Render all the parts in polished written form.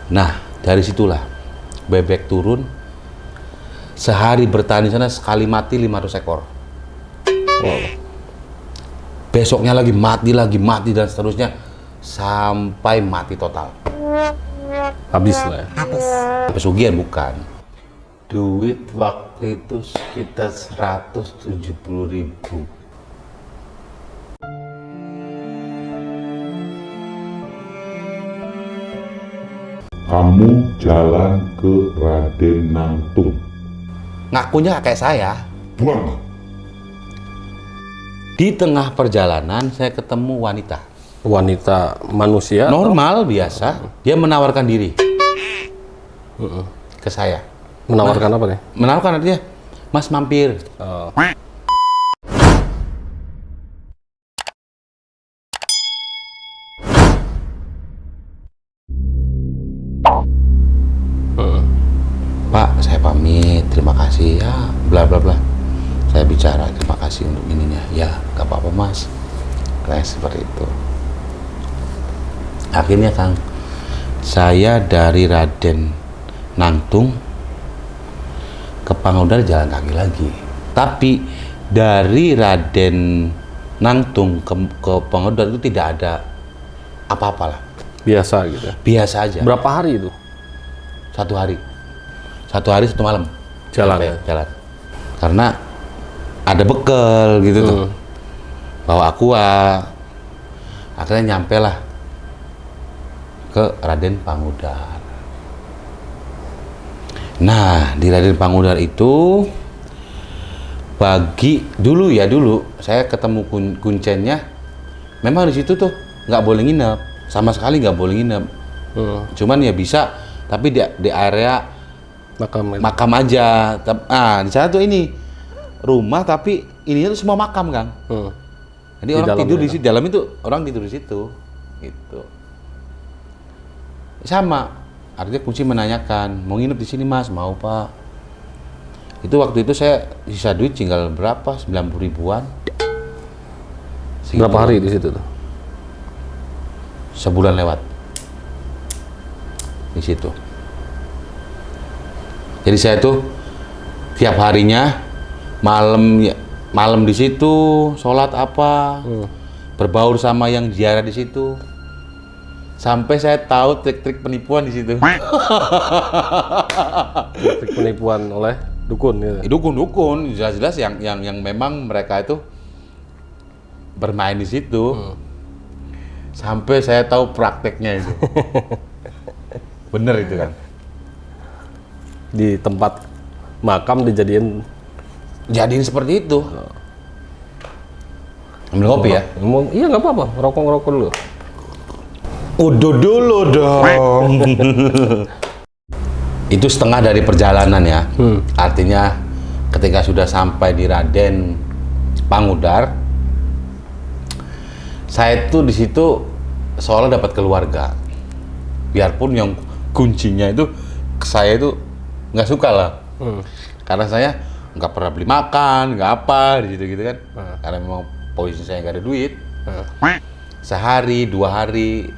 Nah, dari situlah bebek turun. Sehari bertahan di sana, sekali mati 500 ekor. Wow. Besoknya lagi mati dan seterusnya sampai mati total. Habis lah ya. Pesugihan bukan. Duit waktu itu sekitar 170.000. Kamu jalan ke Raden Nangtung. Ngakunya kayak saya. Buang. Di tengah perjalanan saya ketemu wanita. Wanita manusia? Normal, biasa. Dia menawarkan diri ke saya. Menawarkan apa nih? Menawarkan artinya, Mas mampir. Oh. Pak, saya pamit, terima kasih ya, bla bla bla. Saya bicara, terima kasih untuk ininya. Ya, gak apa-apa mas. Kayak seperti itu. Akhirnya Kang, saya dari Raden Nangtung ke Pangudar jalan kaki lagi. Tapi dari Raden Nangtung ke Pangudar itu tidak ada apa-apa lah. Biasa gitu. Biasa aja. Berapa hari itu? 1 hari. 1 hari 1 malam. Jalan Sampai ya? Jalan. Karena ada bekal gitu tuh. Bawa aqua. Akhirnya nyampe lah ke Raden Pangudar. Nah, di Raden Pangudar itu dulu saya ketemu kuncennya. Memang di situ tuh nggak boleh nginep, sama sekali nggak boleh nginep. Cuman ya bisa, tapi di area makam aja. Nah, di sana tuh ini rumah tapi ininya tuh semua makam, Kang. Jadi orang tidur di situ, dalam itu orang tidur di situ, gitu. Sama, artinya kunci menanyakan, mau nginep di sini mas, mau pak. Itu waktu itu saya sisa duit tinggal berapa, 90.000-an. Berapa hari di situ tuh? Sebulan lewat di situ. Jadi saya tuh tiap harinya malam di situ, sholat apa, berbaur sama yang ziarah di situ. Sampai saya tahu trik-trik penipuan di situ. Trik penipuan oleh dukun gitu. Dukun, jelas-jelas yang memang mereka itu bermain di situ. Sampai saya tahu prakteknya itu. Bener itu kan. Di tempat makam jadiin seperti itu. Ambil kopi ya? Iya nggak apa-apa, ngerokok dulu. Udah dulu dong. Itu setengah dari perjalanan ya. Artinya ketika sudah sampai di Raden Pangudar, saya tuh di situ seolah dapat keluarga. Biarpun yang kuncinya itu saya itu nggak suka lah. Karena saya nggak pernah beli makan, nggak apa di situ gitu kan. Karena memang posisi saya nggak ada duit. Sehari, 2 hari,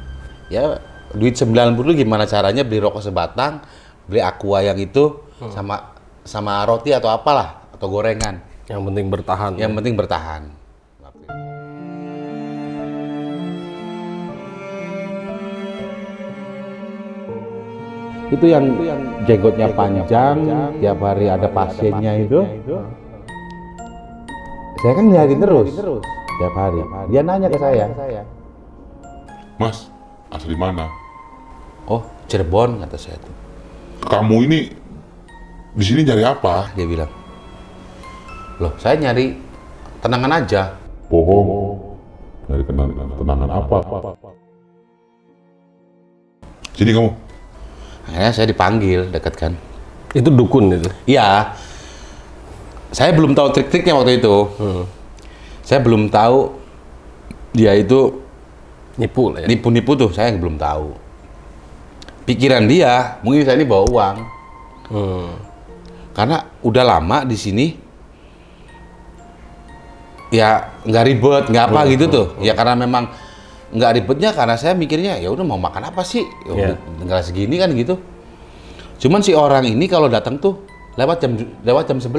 ya duit 90 gimana caranya beli rokok sebatang, beli aqua yang itu, sama roti atau apalah, atau gorengan. Yang penting bertahan. Yang penting bertahan. Itu yang jenggotnya panjang, tiap hari ada pasiennya itu. Saya kan ngeliatin terus tiap hari. Dia nanya ke saya, Mas, asli mana? oh Cirebon kata saya tuh. Kamu ini di sini nyari apa? Dia bilang, loh saya nyari tenangan aja. Bohong. Nyari tenangan apa? Sini kamu. Akhirnya saya dipanggil, deket kan. Itu dukun itu? Iya. Saya belum tahu trik-triknya waktu itu. Saya belum tahu dia itu Nipu lah ya? nipu-nipu tuh, saya belum tahu. Pikiran dia, mungkin saya ini bawa uang. Karena udah lama di sini, ya nggak ribet, nggak apa gitu tuh. Ya karena memang nggak ribetnya karena saya mikirnya ya udah mau makan apa sih? Ya, tinggal segini kan gitu. Cuman si orang ini kalau datang tuh lewat jam 11.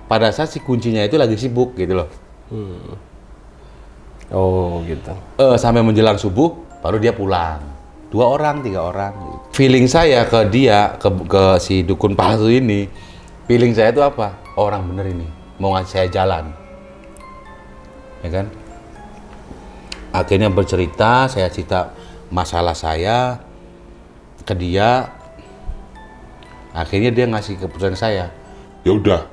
Pada saat si kuncinya itu lagi sibuk gitu loh. Oh gitu. Sampai menjelang subuh baru dia pulang. 2 orang, 3 orang. Feeling saya ke dia, ke si dukun palsu ini, feeling saya itu apa? Orang bener ini, mau ngasih saya jalan. Ya kan? Akhirnya bercerita, saya cerita masalah saya ke dia. Akhirnya dia ngasih keputusan saya. Ya udah,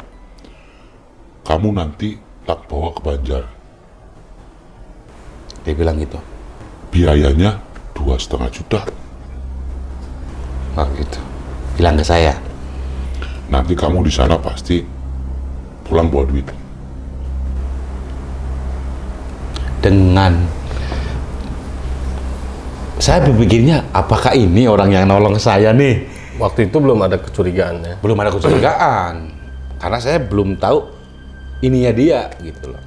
kamu nanti tak bawa ke Banjar. Dia bilang gitu. Biayanya 2,5 juta. Oh gitu. Bilang ke saya. Nanti kamu di sana pasti pulang bawa duit. Dengan saya berpikirnya, apakah ini orang yang nolong saya nih? Waktu itu belum ada kecurigaan ya? Belum ada kecurigaan. Karena saya belum tahu ininya dia gitu loh.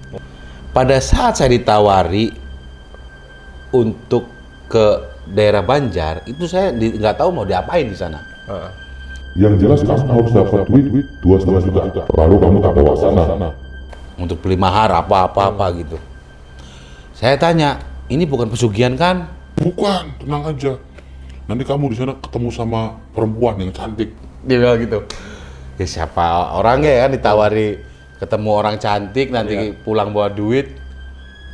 Pada saat saya ditawari untuk ke daerah Banjar, itu saya nggak tahu mau diapain di sana. Yang jelas kamu harus dapat duit 2,5 juta. Baru kamu tak bawa sana. Untuk beli mahar apa gitu. Saya tanya, ini bukan pesugihan kan? Bukan, tenang aja. Nanti kamu di sana ketemu sama perempuan yang cantik. Dia bilang gitu. Ya siapa orangnya kan ditawari ketemu orang cantik nanti pulang bawa duit.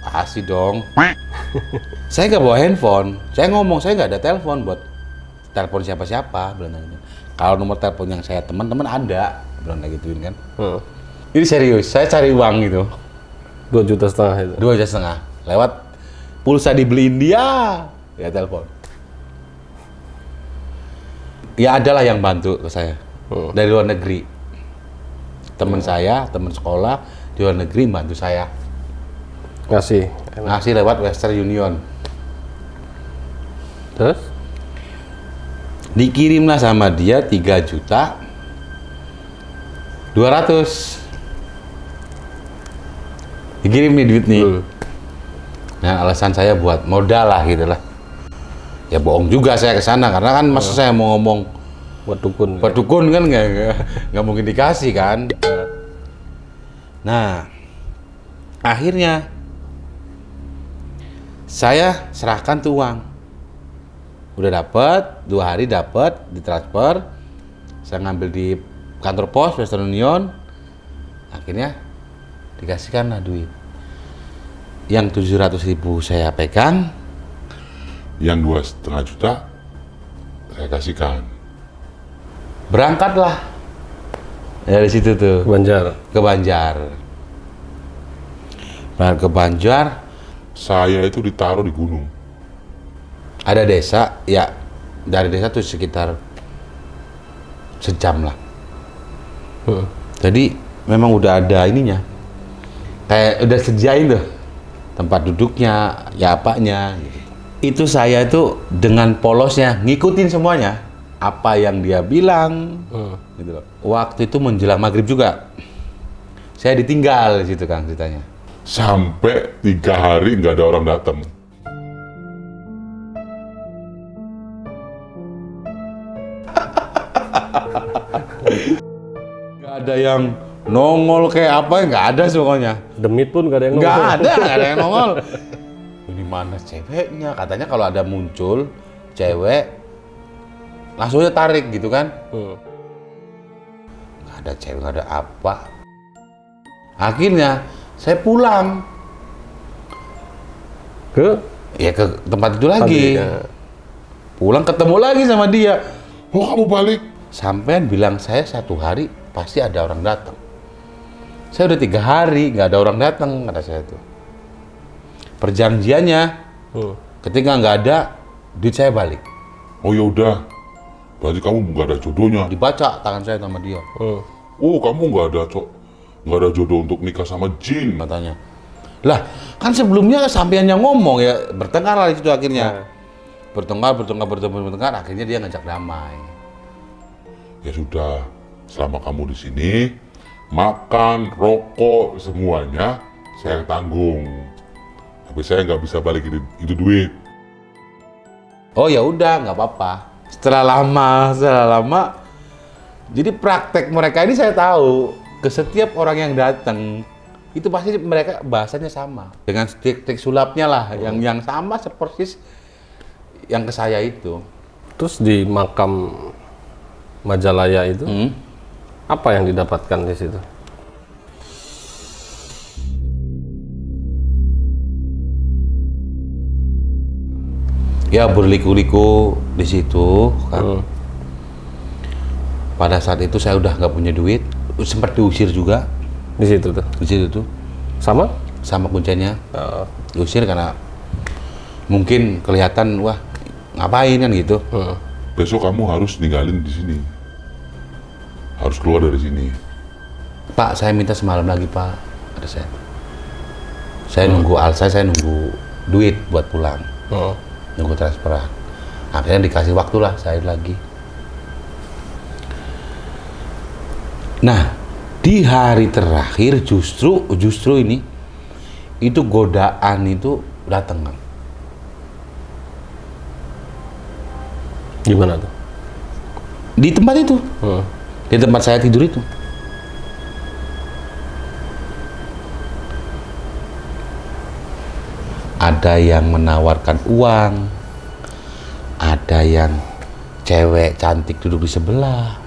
Pasti dong. Saya nggak bawa handphone. Saya ngomong saya nggak ada telepon buat telepon siapa-siapa. Bilang gitu. Kalau nomor telepon yang saya teman-teman ada, bilang gituin kan. Ini serius. Saya cari uang gitu. 2,5 juta itu. 2,5 juta. Lewat pulsa dibeliin dia. Ya telepon. Ya adalah yang bantu ke saya dari luar negeri. Teman saya, teman sekolah di luar negeri bantu saya. Ngasih lewat Western Union. Terus? Dikirimlah sama dia 3 juta 200. Dikirim nih duit nih. Nah, alasan saya buat modal lah gitu lah. Ya bohong juga saya ke sana karena kan masa saya mau ngomong Buat dukun. buat dukun kan nggak mungkin dikasih kan. Nah, akhirnya saya serahkan tuh uang. Udah dapat 2 hari dapat ditransfer. Saya ngambil di kantor pos Western Union. Akhirnya dikasihkan lah duit. Yang 700.000 saya pegang. Yang 2,5 juta saya kasihkan. Berangkatlah dari situ tuh Banjar. ke Banjar. Berangkat ke Banjar. Saya itu ditaruh di gunung. Ada desa, ya dari desa tuh sekitar sejam lah. Jadi memang udah ada ininya, kayak udah sediain tuh tempat duduknya, ya apanya. Gitu. Itu saya itu dengan polosnya ngikutin semuanya apa yang dia bilang. Gitu loh. Waktu itu menjelang maghrib juga, saya ditinggal di situ Kang ceritanya. Sampai 3 hari nggak ada orang datang. Nggak ada yang nongol kayak apa, nggak ada pokoknya. Demit pun gak ada yang Nggak nongol. ada yang nongol. Ini mana ceweknya? Katanya kalau ada muncul cewek, langsung aja tarik gitu kan. Nggak ada cewek, nggak ada apa. Akhirnya saya pulang. Ke Tempat itu lagi. Pulang ketemu lagi sama dia. Oh, kamu balik? Sampean bilang saya 1 hari pasti ada orang datang. Saya udah 3 hari nggak ada orang datang, kata saya tuh. Perjanjiannya, ketika nggak ada, duit saya balik. Oh ya udah, berarti kamu nggak ada jodohnya. Dibaca tangan saya sama dia, Oh, kamu nggak ada jodoh untuk nikah sama jin. katanya. Lah, kan sebelumnya sampean yang ngomong ya, bertengkar lah di situ akhirnya. Bertengkar, akhirnya dia ngajak damai. Ya sudah, selama kamu di sini, makan, rokok, semuanya saya tanggung. Tapi saya nggak bisa balikin itu duit. Oh ya udah, nggak apa-apa. Setelah lama, jadi praktek mereka ini saya tahu. Ke setiap orang yang datang, itu pasti mereka bahasanya sama. Dengan trik sulapnya lah, yang sama seperti yang ke saya itu. Terus di makam Majalaya itu, apa yang didapatkan di situ? Ya berliku-liku di situ kan. Pada saat itu saya udah nggak punya duit, sempat diusir juga Di situ tuh. di situ tuh Sama? sama kuncinya. Diusir karena mungkin kelihatan wah ngapain kan gitu. Besok kamu harus ninggalin di sini. Harus keluar dari sini. Pak, saya minta semalam lagi Pak. Ada saya. Saya nunggu alsa, saya nunggu duit buat pulang. Nunggu transferan. Akhirnya dikasih waktu lah saya lagi. Nah, di hari terakhir justru ini itu godaan itu datang, Kang. Gimana tuh? Di tempat itu. Di tempat saya tidur itu. Ada yang menawarkan uang, ada yang cewek cantik duduk di sebelah.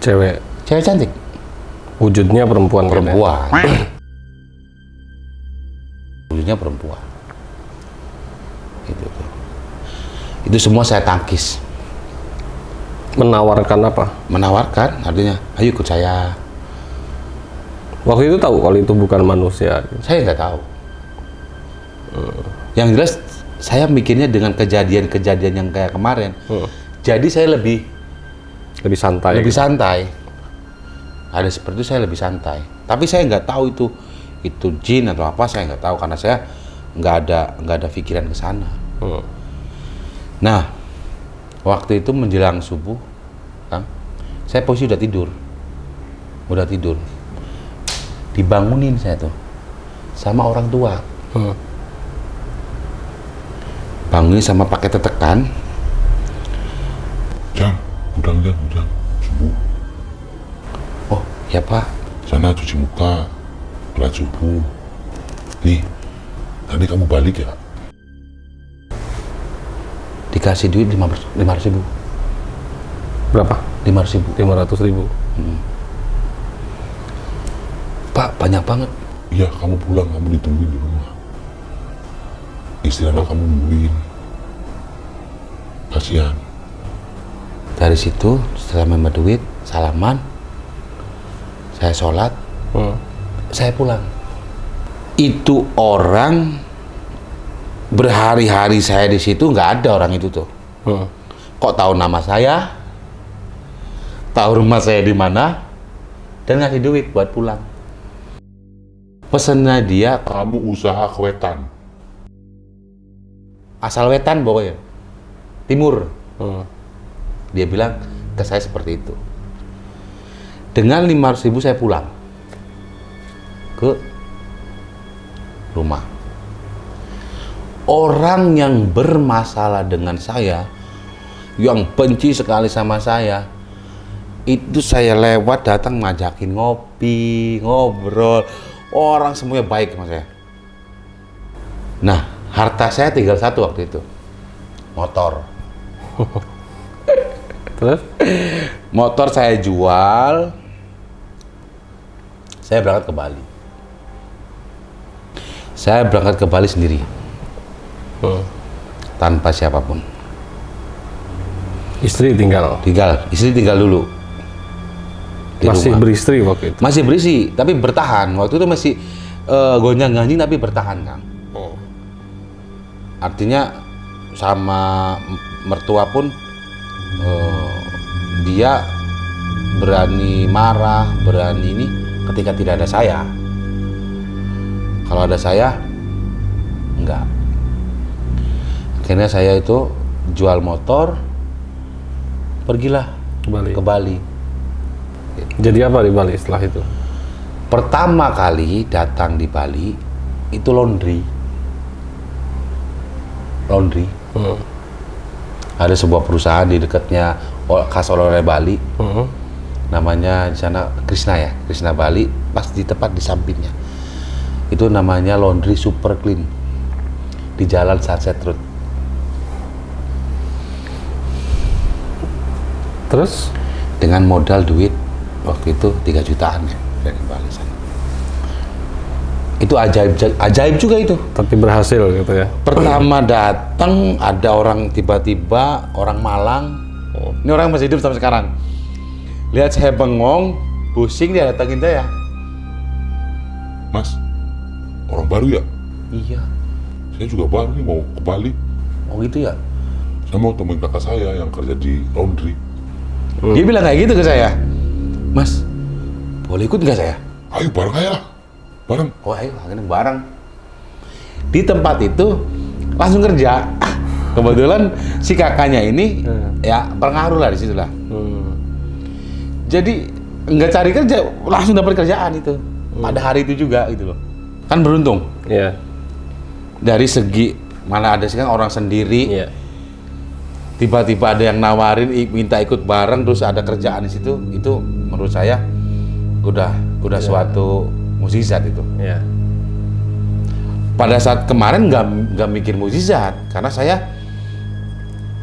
Cewek Cantik, wujudnya perempuan. kan ya? perempuan. Wujudnya perempuan. Itu tuh. Itu semua saya tangkis. Menawarkan apa? Menawarkan, artinya, ayo ikut saya. Waktu itu tahu kalau itu bukan manusia. Saya nggak tahu. Yang jelas, saya mikirnya dengan kejadian-kejadian yang kayak kemarin. Jadi saya lebih Lebih santai. santai. Ada seperti itu saya lebih santai. Tapi saya nggak tahu itu jin atau apa, saya nggak tahu karena saya nggak ada pikiran ke sana. Nah, waktu itu menjelang subuh, Kang, saya posisi udah tidur, dibangunin saya tuh sama orang tua, bangunin sama pakai tetekan. Jam, udang, subuh. Oh, ya Pak. Sana cuci muka, sholat subuh. Nih, tadi kamu balik ya? Dikasih duit 500.000. Berapa? 500.000. 500.000. Pak, banyak banget. Iya, kamu pulang, kamu ditungguin di rumah. Istri anak kamu nungguin. Kasihan. Dari situ, setelah menerima duit, salaman, saya sholat, saya pulang. Itu orang berhari-hari saya di situ nggak ada orang itu tuh. Kok tahu nama saya, tahu rumah saya di mana, dan ngasih duit buat pulang. Pesennya dia Kamu usaha kewetan. asal wetan pokoknya, timur. Dia bilang ke saya seperti itu. Dengan 500.000 saya pulang ke rumah. Orang yang bermasalah dengan saya, yang benci sekali sama saya, itu saya lewat datang ngajakin ngopi, ngobrol. Orang semuanya baik sama saya. Nah, harta saya tinggal satu waktu itu, motor. Terus? Motor saya jual, saya berangkat ke Bali. Saya berangkat ke Bali sendiri, tanpa siapapun. Istri tinggal. Istri tinggal dulu di Masih rumah. beristri waktu itu. Masih berisi, tapi bertahan. Waktu itu masih gonjang-ganjing tapi bertahan, Kang. Artinya sama mertua pun dia berani marah, berani ini ketika tidak ada saya. Kalau ada saya, enggak. Akhirnya saya itu jual motor, pergilah ke Bali. Jadi apa di Bali setelah itu? Pertama kali datang di Bali, itu laundry. Ada sebuah perusahaan di dekatnya khas oleh Bali, namanya di sana Krishna Bali, pas di tepat di sampingnya. Itu namanya Laundry Super Clean di Jalan Sunset Road. Terus Dengan modal duit waktu itu 3 jutaan ya dari Bali sana. Itu ajaib juga itu. tapi berhasil gitu ya. Pertama datang ada orang tiba-tiba orang Malang. Ini orang masih hidup sampai sekarang. Lihat saya bengong, pusing, dia datangin saya. Mas, orang baru ya? Iya. Saya juga baru nih mau ke Bali. Oh gitu ya. Saya mau temuin kakak saya yang kerja di laundry. Dia bilang kayak gitu ke saya. Mas, boleh ikut nggak saya? Ayo bareng aja lah. Bareng. Oh ayo, akhirnya bareng. Di tempat itu langsung kerja. Kebetulan si kakaknya ini ya pengaruh lah di situ lah. Jadi nggak cari kerja, langsung dapat kerjaan itu. Pada hari itu juga gitu loh. Kan beruntung. Iya. Dari segi mana ada sekarang orang sendiri, Iya. tiba-tiba ada yang nawarin minta ikut bareng terus ada kerjaan di situ, itu menurut saya udah suatu mukjizat itu. Iya. Pada saat kemarin nggak mikir mukjizat karena saya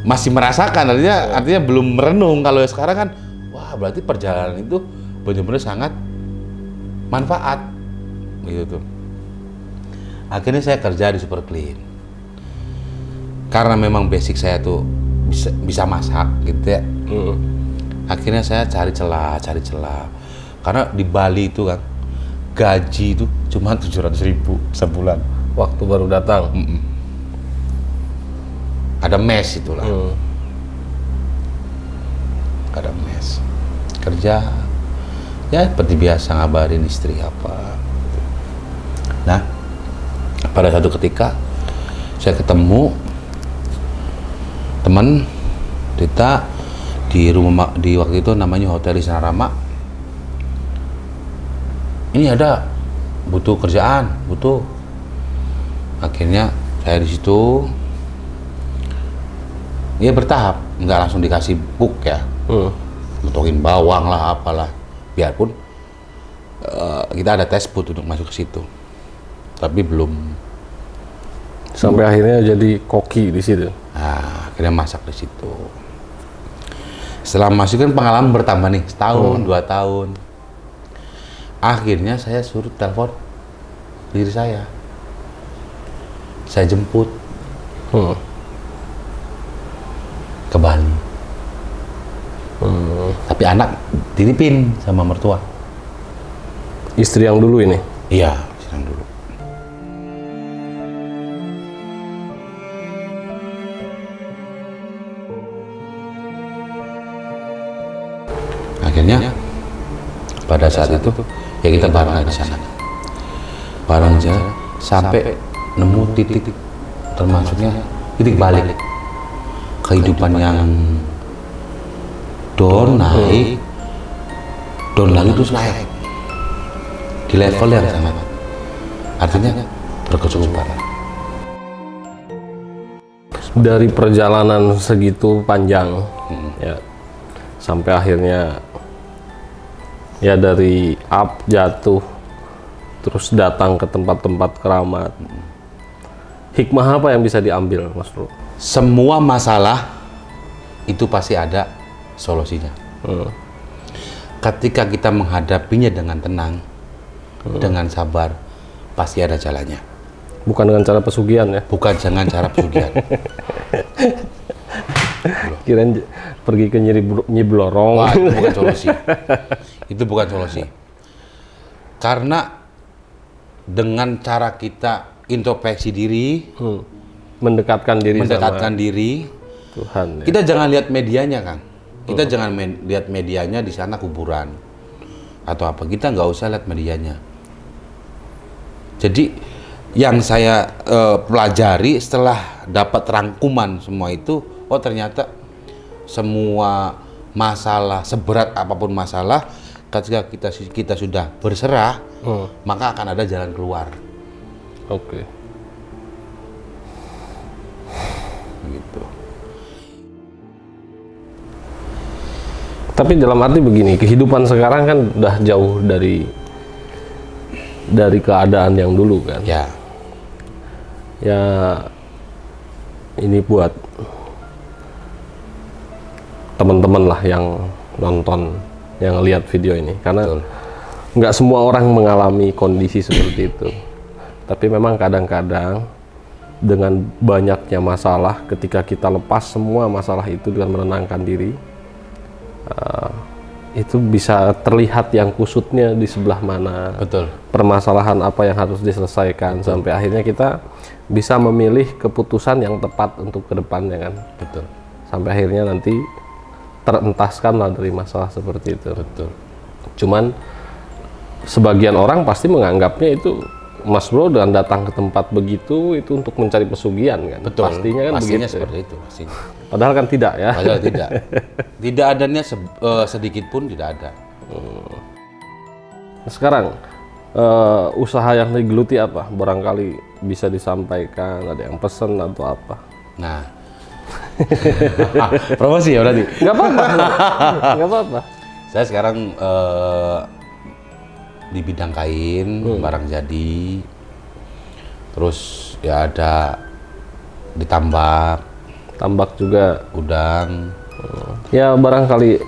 masih merasakan, artinya belum merenung. Kalau sekarang kan wah berarti perjalanan itu benar-benar sangat manfaat gitu tuh. Akhirnya saya kerja di Super Clean karena memang basic saya tuh bisa masak gitu ya. Akhirnya saya cari celah karena di Bali itu kan gaji itu cuma 700.000 sebulan. Waktu baru datang. Ada mes itulah. Ada mes. Kerja ya seperti biasa ngabarin istri apa. Nah, pada satu ketika saya ketemu teman kita di rumah, di waktu itu namanya Hotel Istana Rama. Ini ada butuh kerjaan, akhirnya saya di situ ya bertahap, nggak langsung dikasih book ya, motongin bawang lah apalah, biarpun kita ada tes put untuk masuk ke situ, tapi belum Sampai akhirnya jadi koki di situ. Nah, akhirnya masak di situ. Setelah masuk kan pengalaman bertambah nih, setahun, 2 tahun. Akhirnya saya suruh telepon diri saya. Saya jemput ke Bali. Tapi anak titipin sama mertua. Istri yang dulu ini? Iya, yang dulu. Akhirnya pada saat itu ya kita bareng di sana, bareng aja sampai nemu titik, termasuknya titik balik kehidupan yang down naik, down lagi terus naik di level yang sangat, artinya berkecukupan. Dari perjalanan segitu panjang, ya, sampai akhirnya ya dari up jatuh terus datang ke tempat-tempat keramat. Hikmah apa yang bisa diambil, Mas Bro? Semua masalah itu pasti ada solusinya. Ketika kita menghadapinya dengan tenang, dengan sabar, pasti ada jalannya. Bukan dengan cara pesugihan ya? Bukan dengan cara pesugihan. Kirain pergi ke Nyi Blorong. Wah, itu bukan solusi. Itu bukan solusi. Karena dengan cara kita introspeksi diri, mendekatkan diri mendekatkan sama diri, Tuhan. Ya. kita jangan lihat medianya, Kang. Kita jangan lihat medianya di sana kuburan atau apa. Kita nggak usah lihat medianya. Jadi yang saya pelajari setelah dapat rangkuman semua itu, oh ternyata semua masalah, seberat apapun masalah, ketika kita sudah berserah, maka akan ada jalan keluar. Oke. Gitu. Tapi dalam arti begini, kehidupan sekarang kan udah jauh dari keadaan yang dulu kan. Ya, Ya ini buat teman-teman lah yang nonton, yang lihat video ini, karena betul. nggak semua orang mengalami kondisi seperti itu. Tapi memang kadang-kadang dengan banyaknya masalah, ketika kita lepas semua masalah itu dengan menenangkan diri, itu bisa terlihat yang kusutnya di sebelah mana, Betul. permasalahan apa yang harus diselesaikan, sampai akhirnya kita bisa memilih keputusan yang tepat untuk ke depannya kan. Betul. Sampai akhirnya nanti terentaskan lah dari masalah seperti itu. Betul. Cuman sebagian orang pasti menganggapnya itu, Mas Bro, dengan datang ke tempat begitu itu untuk mencari pesugihan kan. Betul. Pastinya kan Pastinya begitu. seperti itu. Pastinya. Padahal kan tidak ya. Padahal tidak. Tidak adanya sedikit pun tidak ada. Sekarang usaha yang digeluti apa? Barangkali bisa disampaikan, ada yang pesen atau apa? Nah, promosi ya berarti. Nggak apa-apa. Nggak apa-apa. Saya sekarang di bidang kain, barang jadi, terus ya ada ditambak, Tambak juga. udang. Ya barangkali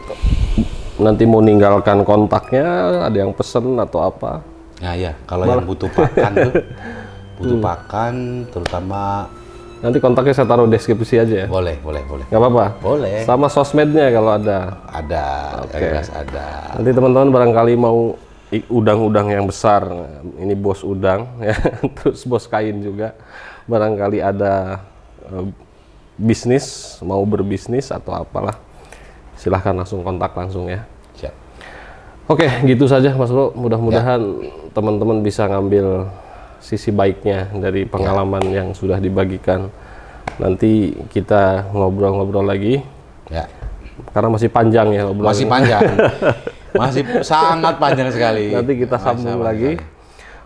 nanti mau ninggalkan kontaknya, ada yang pesen atau apa? Nah ya, kalau yang butuh pakan tuh, butuh pakan, terutama Nanti kontaknya saya taruh deskripsi aja ya. boleh. Nggak apa-apa. Boleh. Sama sosmednya kalau ada. Ada, Oke. yang jelas ada. Nanti teman-teman barangkali mau udang-udang yang besar. Ini bos udang ya, terus bos kain juga. Barangkali ada bisnis, mau berbisnis atau apalah. Silahkan langsung kontak langsung ya. Siap. Oke, gitu saja Mas Bro. Mudah-mudahan teman-teman bisa ngambil sisi baiknya dari pengalaman yang sudah dibagikan. Nanti kita ngobrol-ngobrol lagi. Ya. Karena masih panjang ya obrolan. Masih panjang. Masih sangat panjang sekali. Nanti kita sambung lagi.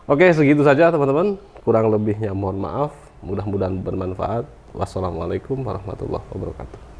Oke, segitu saja teman-teman. Kurang lebihnya mohon maaf. Mudah-mudahan bermanfaat. Wassalamualaikum warahmatullahi wabarakatuh.